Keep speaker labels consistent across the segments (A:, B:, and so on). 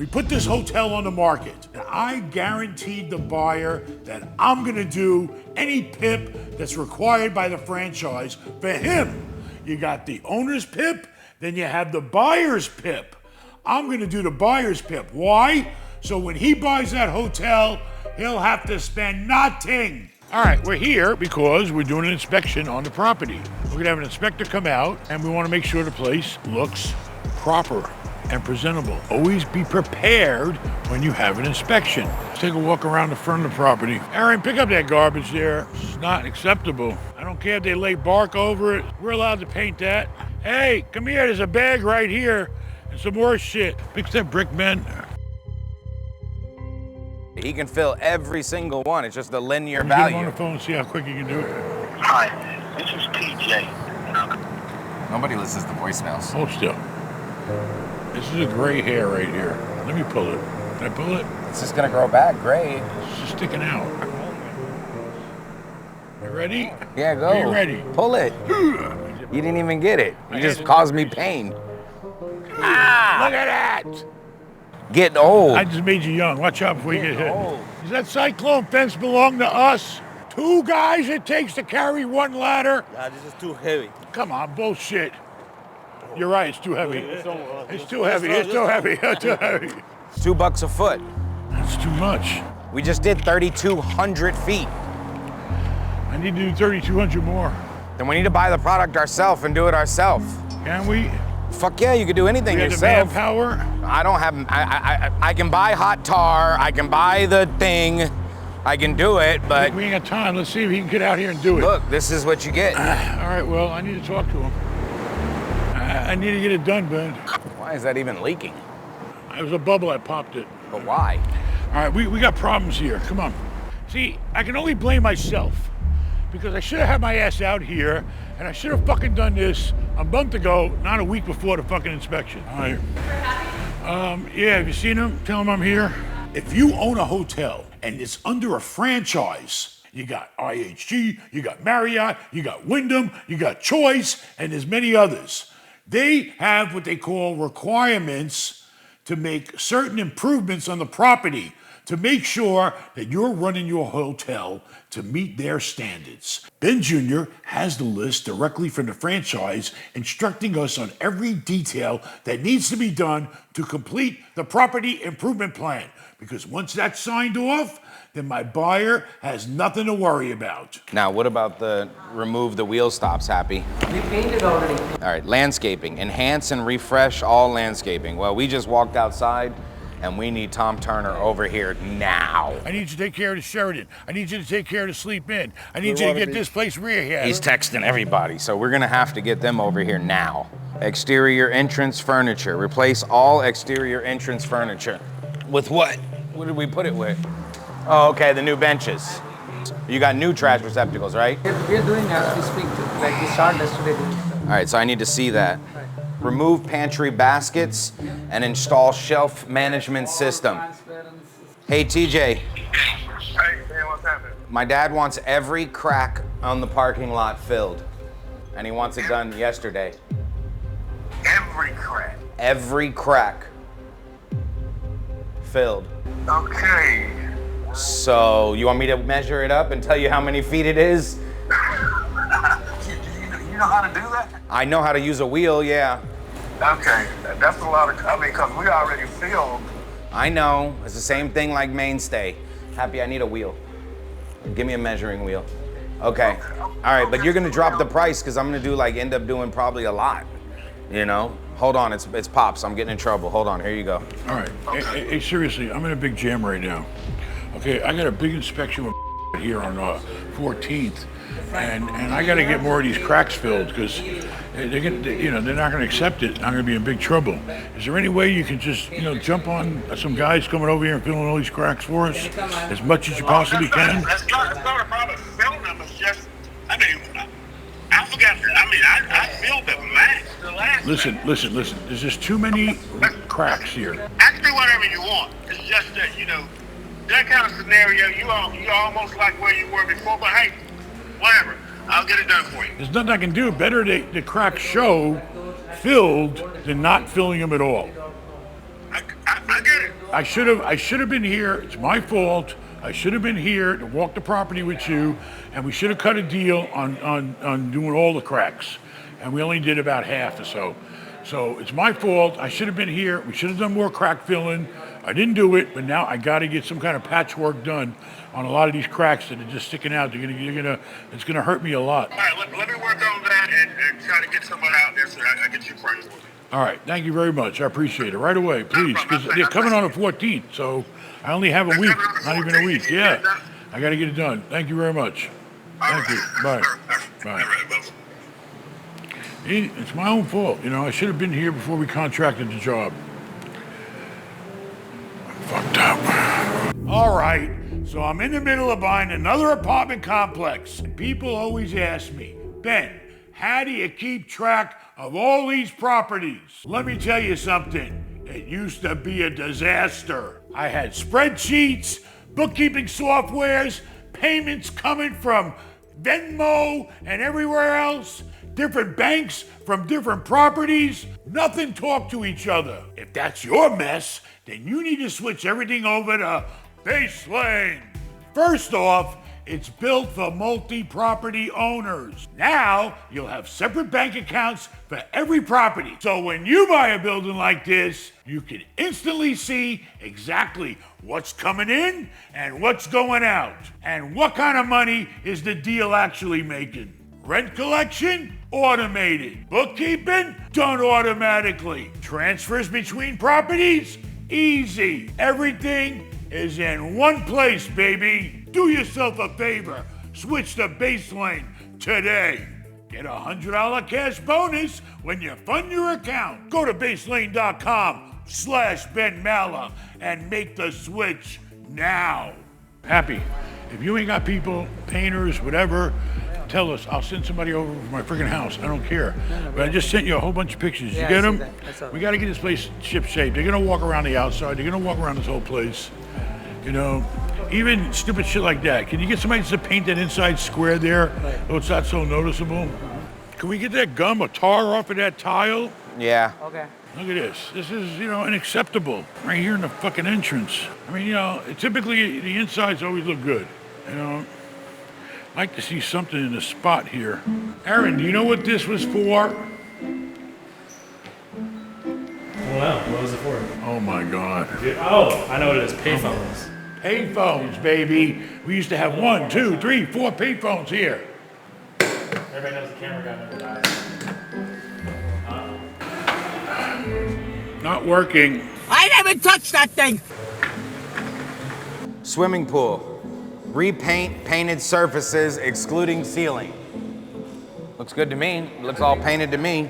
A: We put this hotel on the market, and I guaranteed the buyer that I'm gonna do any PIP that's required by the franchise for him. You got the owner's PIP, then you have the buyer's PIP. I'm gonna do the buyer's PIP. Why? So when he buys that hotel, he'll have to spend nothing. All right, we're here because we're doing an inspection on the property. We're gonna have an inspector come out, and we wanna make sure the place looks proper and presentable. Always be prepared when you have an inspection. Let's take a walk around the front of the property. Aaron, pick up that garbage there. It's not acceptable. I don't care if they lay bark over it. We're allowed to paint that. Hey, come here, there's a bag right here and some more shit. Fix that brick, man.
B: He can fill every single one. It's just the linear
A: Get
B: value.
A: him on the phone and see how quick you can do it.
C: Hi, this is TJ.
B: Nobody listens to voicemails.
A: Hold still. This is a gray hair right here. Let me pull it. Can I pull it?
B: It's just gonna grow back. Great.
A: It's just sticking out. You ready?
B: Yeah, go.
A: Are you ready?
B: Pull it. You didn't even get it. You just caused me pain. Ah!
A: Look at that!
B: Getting old.
A: I just made you young. Watch out before you get hit.
B: old.
A: Does that cyclone fence belong to us? 2 guys it takes to carry 1 ladder?
D: Nah, this is too heavy.
A: Come on, bullshit. You're right, it's too heavy. It's too heavy, it's too heavy, it's too heavy.
B: $2 a foot.
A: That's too much.
B: We just did 3,200 feet.
A: I need to do 3,200 more.
B: Then we need to buy the product ourselves and do it ourselves.
A: Can we?
B: Fuck yeah, you could do anything
A: We have the
B: yourself.
A: manpower?
B: I don't have, I can buy hot tar, I can buy the thing, I can do it, but
A: We ain't got time. Let's see if he can get out here and do it.
B: look, this is what you get.
A: All right, well, I need to talk to him. I need to get it done, Ben.
B: Why is that even leaking?
A: It was a bubble, I popped it.
B: But why?
A: All right, we got problems here. Come on. See, I can only blame myself because I should have had my ass out here and I should have fucking done this a month ago, not a week before the fucking inspection. All right. Yeah, have you seen him? Tell him I'm here. If you own a hotel and it's under a franchise, you got IHG, you got Marriott, you got Wyndham, you got Choice, and there's many others. They have what they call requirements to make certain improvements on the property to make sure that you're running your hotel to meet their standards. Ben Jr. has the list directly from the franchise instructing us on every detail that needs to be done to complete the property improvement plan. Because once that's signed off, then my buyer has nothing to worry about.
B: Now, what about the remove the wheel stops, Happy?
E: We painted already.
B: All right, landscaping, enhance and refresh all landscaping. Well, we just walked outside and we need Tom Turner over here now.
A: I need you to take care of the Sheridan. I need you to take care of the Sleep Inn. I need you to get this place rehab.
B: He's texting everybody, so we're gonna have to get them over here now. Exterior entrance furniture, replace all exterior entrance furniture. With what? What did we put it with? Oh, okay, the new benches. You got new trash receptacles, right?
E: We're doing as we speak. Like we started yesterday doing stuff.
B: All right, so I need to see that. Remove pantry baskets and install shelf management system. Hey, TJ.
C: Hey, man, what's happening?
B: My dad wants every crack on the parking lot filled, and he wants it done yesterday.
C: Every crack.
B: Every crack filled.
C: Okay.
B: So you want me to measure it up and tell you how many feet it is?
C: You know how to do that?
B: I know how to use a wheel, yeah.
C: Okay, that's a lot of, because we already filled.
B: I know, it's the same thing like Mainstay. Happy, I need a wheel. Give me a measuring wheel. Okay, all right, but you're gonna drop the price because I'm gonna end up doing probably a lot, you know? Hold on, it's Pops, I'm getting in trouble. Hold on, here you go.
A: All right. Hey, seriously, I'm in a big jam right now. Okay, I got a big inspection with here on 14th, and I got to get more of these cracks filled because they're not going to accept it. I'm going to be in big trouble. Is there any way you can just jump on some guys coming over here and filling all these cracks for us as much as you possibly can?
C: That's not a problem filling them. It's just, I filled the last.
A: Listen. There's just too many cracks here.
C: I can do whatever you want. It's just that, that kind of scenario, you almost like where you were before, but hey, whatever. I'll get it done for you.
A: There's nothing I can do. Better the cracks show filled than not filling them at all.
C: I get it.
A: I should have been here. It's my fault. I should have been here to walk the property with you, and we should have cut a deal on doing all the cracks. And we only did about half or so. So it's my fault. I should have been here. We should have done more crack filling. I didn't do it, but now I got to get some kind of patchwork done on a lot of these cracks that are just sticking out. It's gonna hurt me a lot.
C: All right, let me work on that and try to get someone out there so I get you price.
A: All right, thank you very much. I appreciate it. Right away, please, because they're coming on the 14th, so I only have a week, not even a week. Yeah, I got to get it done. Thank you very much. Thank you. Bye. Bye. It's my own fault. You know, I should have been here before we contracted the job. I fucked up. All right, so I'm in the middle of buying another apartment complex. And people always ask me, Ben, how do you keep track of all these properties? Let me tell you something. It used to be a disaster. I had spreadsheets, bookkeeping softwares, payments coming from Venmo and everywhere else, different banks from different properties. Nothing talked to each other. If that's your mess, then you need to switch everything over to Baselane. First off, it's built for multi-property owners. Now, you'll have separate bank accounts for every property. So when you buy a building like this, you can instantly see exactly what's coming in and what's going out. And what kind of money is the deal actually making. Rent collection? Automated. Bookkeeping? Done automatically. Transfers between properties? Easy. Everything is in one place, baby. Do yourself a favor. Switch to Baselane today. Get a $100 cash bonus when you fund your account. Go to baselane.com/Ben Mallah and make the switch now. Happy. If you ain't got people, painters, whatever, tell us. I'll send somebody over to my freaking house. I don't care. But I just sent you a whole bunch of pictures.
E: Yeah,
A: you get
E: I see
A: them?
E: that.
A: We got to get this place ship shape. They're going to walk around the outside. They're going to walk around this whole place. You know, even stupid shit like that. Can you get somebody to paint that inside square there so it's not so noticeable? Can we get that gum or tar off of that tile?
B: Yeah.
E: Okay.
A: Look at this. This is, unacceptable. Right here in the fucking entrance. I mean, typically the insides always look good. I'd like to see something in the spot here. Aaron, do you know what this was for?
D: Wow, what was it for?
A: Oh my God.
D: Oh, I know what it is. Payphones.
A: Payphones, baby. We used to have 1, 2, 3, 4 payphones here.
D: Everybody knows the camera guy never dies.
A: Not working.
F: I never touched that thing.
B: Swimming pool. Repaint painted surfaces excluding ceiling. Looks good to me. Looks all painted to me.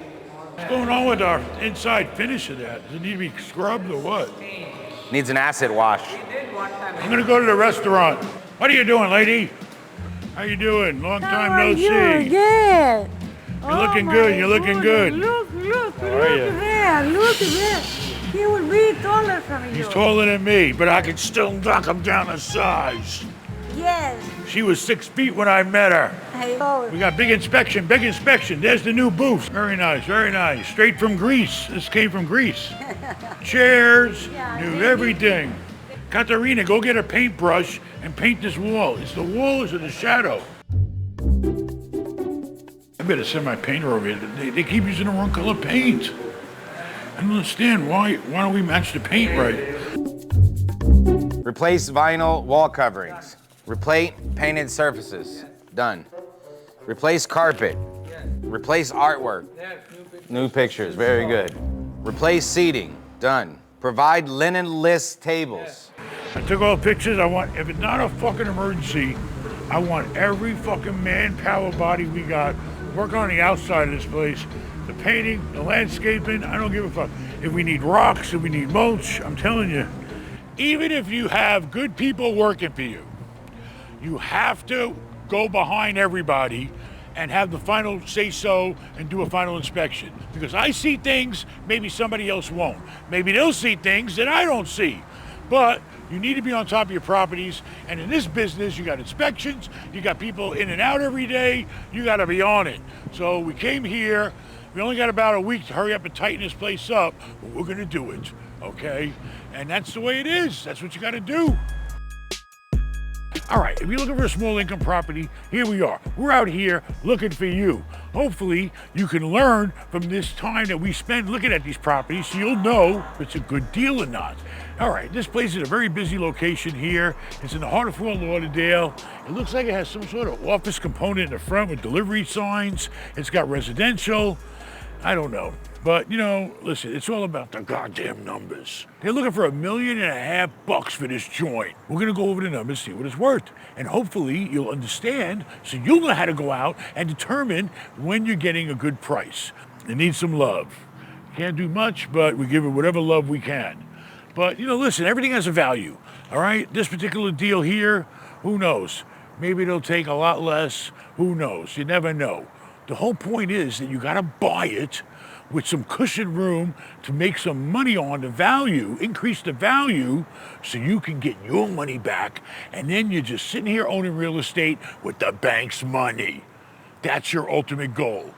A: What's going on with our inside finish of that? Does it need to be scrubbed or what?
B: Needs an acid wash.
A: I'm gonna go to the restaurant. What are you doing, lady? How you doing? Long time no see.
G: Good.
A: You're looking good. You're looking good.
G: Look
A: How are you?
G: there. Look there. He will be taller from you.
A: He's taller than me, but I can still knock him down a size.
G: Yes.
A: She was 6 feet when I met her.
G: I know.
A: We got big inspection, big inspection. There's the new booth. Very nice, very nice. Straight from Greece. This came from Greece. Chairs, new everything. Katerina, go get a paintbrush and paint this wall. Is the wall or is it the shadow? I better send my painter over here. They keep using the wrong color paint. I don't understand why don't we match the paint right?
B: Replace vinyl wall coverings. Replace painted surfaces. Done. Replace carpet. Replace artwork. New pictures. Very good. Replace seating. Done. Provide linen-less tables.
A: I took all the pictures. If it's not a fucking emergency, I want every fucking manpower body we got working on the outside of this place. The painting, the landscaping, I don't give a fuck. If we need rocks, if we need mulch, I'm telling you, even if you have good people working for you, you have to go behind everybody and have the final say-so and do a final inspection. Because I see things maybe somebody else won't. Maybe they'll see things that I don't see. But you need to be on top of your properties. And in this business, you got inspections, you got people in and out every day, you got to be on it. So we came here. We only got about a week to hurry up and tighten this place up, but we're going to do it. okay? And that's the way it is. That's what you got to do. All right, if you're looking for a small income property, here we are. We're out here looking for you. Hopefully, you can learn from this time that we spend looking at these properties so you'll know if it's a good deal or not. All right, this place is a very busy location here. It's in the heart of Fort Lauderdale. It looks like it has some sort of office component in the front with delivery signs. It's got residential. I don't know. But, you know, listen, it's all about the goddamn numbers. They're looking for $1.5 million for this joint. We're going to go over the numbers, see what it's worth. And hopefully you'll understand so you'll know how to go out and determine when you're getting a good price. It needs some love. Can't do much, but we give it whatever love we can. But, you know, listen, everything has a value, all right? This particular deal here, who knows? Maybe it'll take a lot less. Who knows? You never know. The whole point is that you got to buy it with some cushion room to make some money on the value, increase the value so you can get your money back. And then you're just sitting here owning real estate with the bank's money. That's your ultimate goal.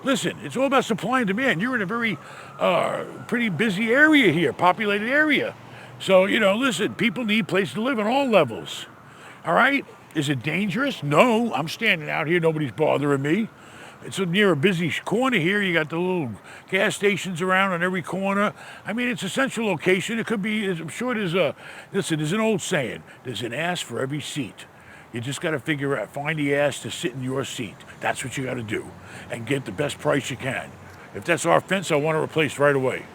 A: Listen, it's all about supply and demand. You're in a very pretty busy area here, populated area. So, you know, listen, people need places to live on all levels. All right? Is it dangerous? No, I'm standing out here. Nobody's bothering me. It's near a busy corner here. You got the little gas stations around on every corner. I mean, it's a central location. It could be, I'm sure there's an old saying, there's an ass for every seat. You just got to figure out, find the ass to sit in your seat. That's what you got to do and get the best price you can. If that's our fence, I want it replaced right away.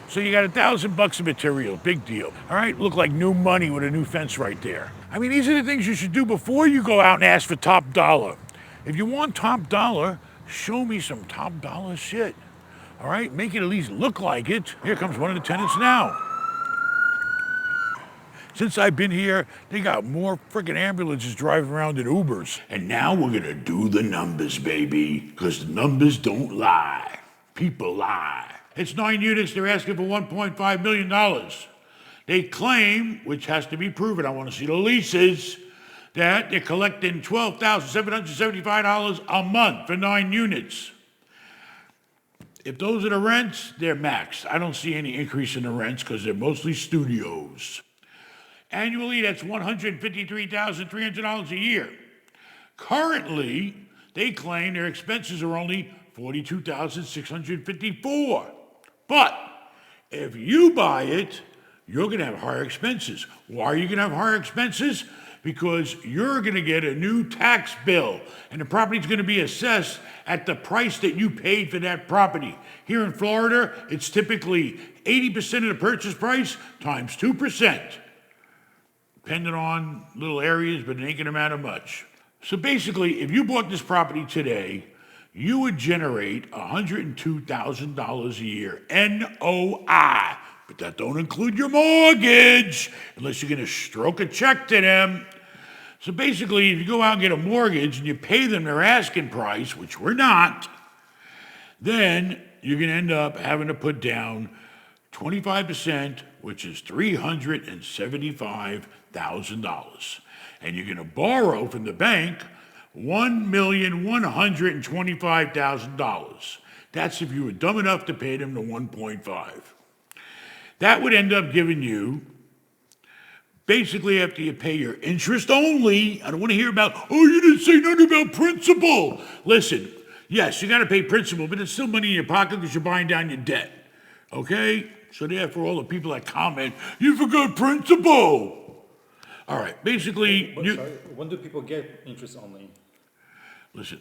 A: So you got $1,000 of material, big deal. All right, look like new money with a new fence right there. I mean, these are the things you should do before you go out and ask for top dollar. If you want top dollar, show me some top dollar shit. All right, make it at least look like it. Here comes one of the tenants now. Since I've been here, they got more freaking ambulances driving around than Ubers. And now we're gonna do the numbers, baby, because the numbers don't lie. People lie. It's 9 units, they're asking for $1.5 million. They claim, which has to be proven, I wanna see the leases, that they're collecting $12,775 a month for 9 units. If those are the rents, they're maxed. I don't see any increase in the rents because they're mostly studios. Annually, that's $153,300 a year. Currently, they claim their expenses are only $42,654. But if you buy it, you're gonna have higher expenses. Why are you gonna have higher expenses? Because you're gonna get a new tax bill and the property's gonna be assessed at the price that you paid for that property. Here in Florida, it's typically 80% of the purchase price times 2%. Depending on little areas, but it ain't gonna matter much. So basically, if you bought this property today, you would generate $102,000 a year, NOI. But that don't include your mortgage, unless you're gonna stroke a check to them. So basically, if you go out and get a mortgage and you pay them their asking price, which we're not, then you're gonna end up having to put down 25%, which is $375,000. And you're gonna borrow from the bank $1,125,000. That's if you were dumb enough to pay them the 1.5. That would end up giving you, basically after you pay your interest only, I don't want to hear about, oh, you didn't say nothing about principal. Listen, yes, you got to pay principal, but it's still money in your pocket because you're buying down your debt. Okay? So therefore, all the people that comment, you forgot principal. All right, basically.
H: When do people get interest only?
A: Listen,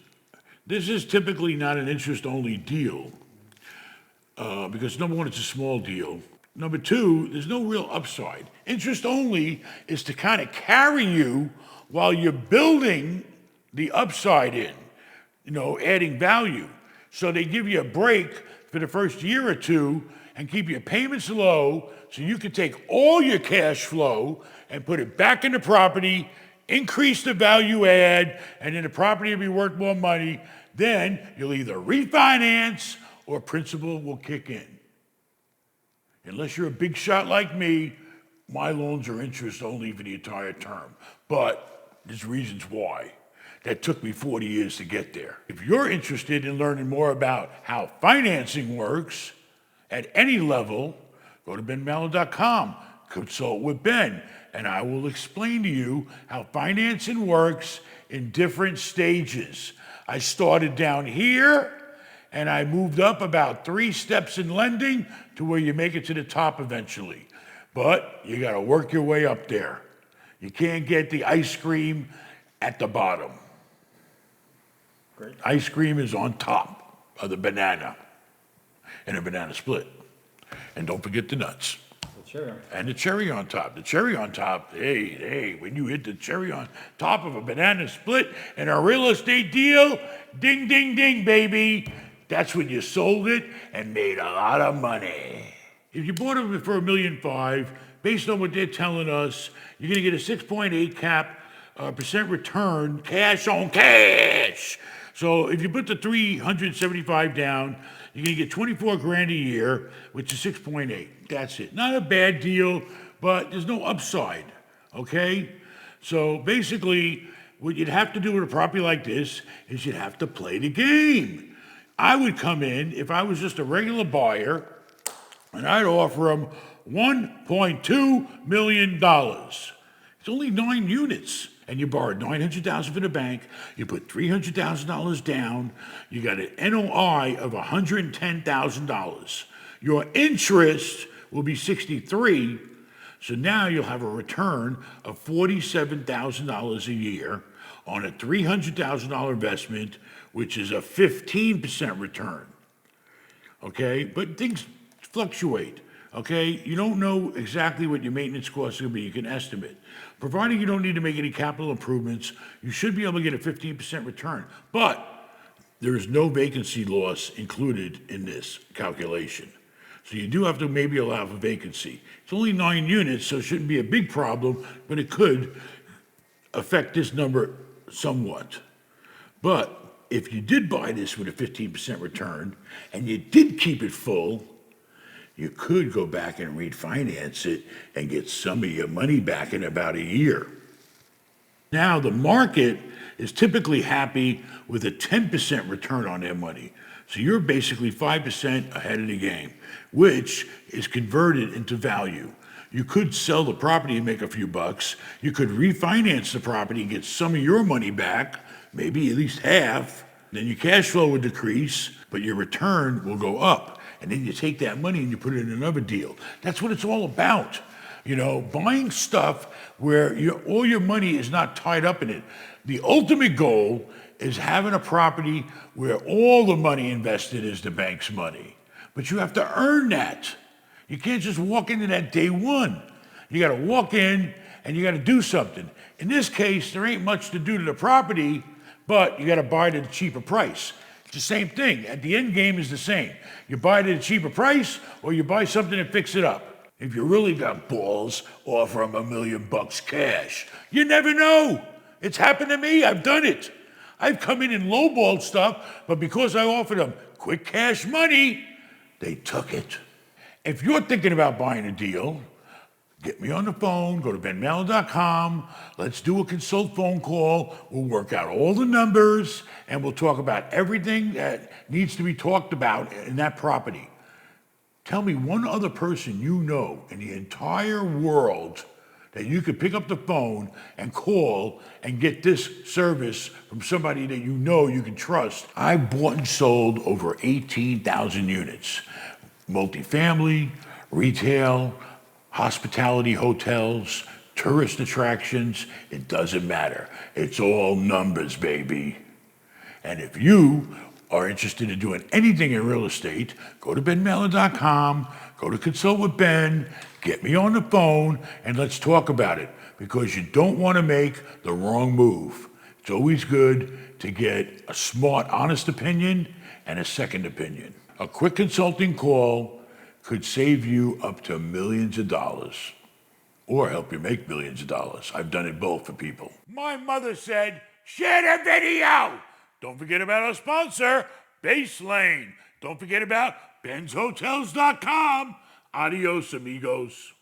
A: this is typically not an interest only deal because number one, it's a small deal. Number two, there's no real upside. Interest only is to kind of carry you while you're building the upside in, you know, adding value. So they give you a break for the first year or two and keep your payments low so you can take all your cash flow and put it back in the property, increase the value add, and then the property will be worth more money. Then you'll either refinance or principal will kick in. Unless you're a big shot like me, my loans are interest only for the entire term. But there's reasons why. That took me 40 years to get there. If you're interested in learning more about how financing works at any level, Go to benmallah.com, consult with Ben, and I will explain to you how financing works in different stages. I started down here, and I moved up about 3 steps in lending to where you make it to the top eventually. But you gotta work your way up there. You can't get the ice cream at the bottom.
H: Great.
A: Ice cream is on top of the banana in a banana split. And don't forget the nuts.
H: The cherry on top.
A: And the cherry on top. The cherry on top, hey, when you hit the cherry on top of a banana split in a real estate deal, ding, ding, ding, baby. That's when you sold it and made a lot of money. If you bought it for $1.5 million, based on what they're telling us, you're gonna get a 6.8 cap percent return, cash on cash. So if you put the 375 down, you're gonna get 24 grand a year, which is 6.8. That's it. Not a bad deal, but there's no upside, okay? So basically, what you'd have to do with a property like this is you'd have to play the game. I would come in, if I was just a regular buyer, and I'd offer them $1.2 million. It's only 9 units. And you borrowed $900,000 from the bank, you put $300,000 down, you got an NOI of $110,000. Your interest will be $63,000, so now you'll have a return of $47,000 a year on a $300,000 investment, which is a 15% return. Okay, but things fluctuate. Okay, you don't know exactly what your maintenance costs are going to be. You can estimate. Providing you don't need to make any capital improvements, you should be able to get a 15% return. But there is no vacancy loss included in this calculation. So you do have to maybe allow for vacancy. It's only 9 units, so it shouldn't be a big problem, but it could affect this number somewhat. But if you did buy this with a 15% return and you did keep it full, you could go back and refinance it and get some of your money back in about a year. Now, the market is typically happy with a 10% return on their money. So you're basically 5% ahead of the game, which is converted into value. You could sell the property and make a few bucks. You could refinance the property and get some of your money back, maybe at least half. Then your cash flow would decrease, but your return will go up. And then you take that money and you put it in another deal. That's what it's all about. You know, buying stuff where all your money is not tied up in it. The ultimate goal is having a property where all the money invested is the bank's money. But you have to earn that. You can't just walk into that day one. You got to walk in and you got to do something. In this case, there ain't much to do to the property, but you got to buy it at a cheaper price. It's the same thing. At the end game is the same. You buy it at a cheaper price, or you buy something and fix it up. If you really got balls, offer them $1 million cash. You never know. It's happened to me. I've done it. I've come in and lowballed stuff, but because I offered them quick cash money, they took it. If you're thinking about buying a deal, get me on the phone, go to benmallah.com, let's do a consult phone call, we'll work out all the numbers, and we'll talk about everything that needs to be talked about in that property. Tell me one other person you know in the entire world that you could pick up the phone and call and get this service from somebody that you know you can trust. I've bought and sold over 18,000 units, multifamily, retail, hospitality hotels, tourist attractions, it doesn't matter. It's all numbers, baby. And if you are interested in doing anything in real estate, go to benmallah.com, go to Consult with Ben, get me on the phone, and let's talk about it, because you don't want to make the wrong move. It's always good to get a smart, honest opinion and a second opinion. A quick consulting call could save you up to millions of dollars or help you make millions of dollars. I've done it both for people. My mother said, share the video. Don't forget about our sponsor, Base Lane. Don't forget about benshotels.com. Adios, amigos.